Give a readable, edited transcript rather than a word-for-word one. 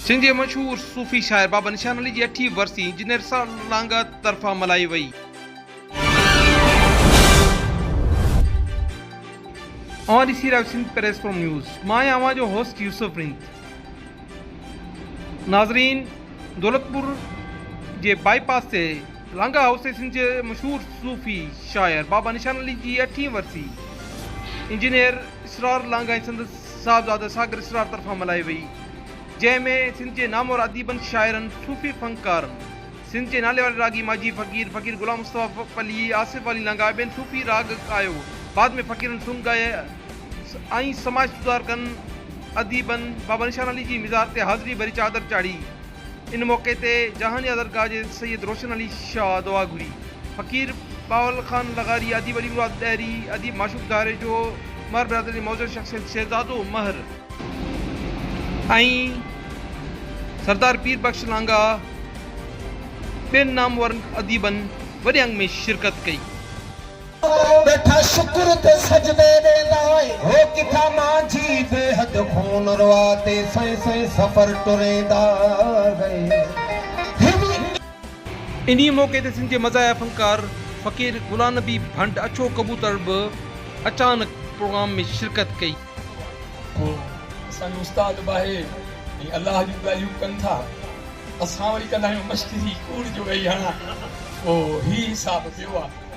सिंध जे मशहूर सूफ़ी शाइर बाबा निशान अली जी 8वीं वरसी इंजीनियर लांगा तरफ़ां मल्हाई वई। ॾिसी रहिया सिंध प्रेस फ्रॉम न्यूज़। मां आवां जो होस्ट यूसुफ रिंद। नाज़रीन, दौलतपुर जे बाईपास से लांगा हाउस ते सिंध जे मशहूर सूफ़ी शाइर बाबा निशान अली जी 8वीं वरसी इंजीनियर इसरार लांगा ऐं संदसि साहिबज़ादा सागर इसरार तरफ़ां मल्हाई वई, जंहिंमें सिंध जे नामवर अदीबनि, शाइरनि, सूफ़ी फ़नकारनि, सिंध जे नाले वारे रागी माजी फ़क़ीर गुलाम मुस्तफ़ा अली, आसिफ अली लांगा ॿियनि सूफ़ी राग आयो। बाद में फ़क़ीरनि सुंग ॻाए ऐं समाज सुधारकनि, अदीबनि बाबा निशान अली जी मिज़ार ते हाज़िरी भरी चादर चाढ़ी। इन मौक़े ते जहानिया दरगाह जे सैयद रोशन अली शाह दुआ घुरी। फ़क़ीर बावल ख़ान लगारी, अदीब अली मुराद ॾैरी, अदीब माशूक़ दारे जो मर बिरादरी मौजूद शख़्सियत शहज़ादो महर ऐं सरदार पीर बख्श लांगा ॿियनि नामवर अदीबनि वॾे अंग में शिरकत कई। बैठा शुक्र ते सजदे देंदा हो किथा मांझी बेहद खून रवाते सै सै सफर टुरेंदा गए। इन्ही मौके ते सिंध जे मज़ाया फ़नकार फ़क़ीर गुलाम नबी भंड अछो कबूतर बि अचानक प्रोग्राम में शिरकत कई। असांजो उस्ताद बाहे ऐं अल्लाह जूं ॻाल्हियूं कनि था, असां वरी कंदा आहियूं मश्किरी कूड़ जो वेही हणा। पोइ ही हिसाबु पियो आहे।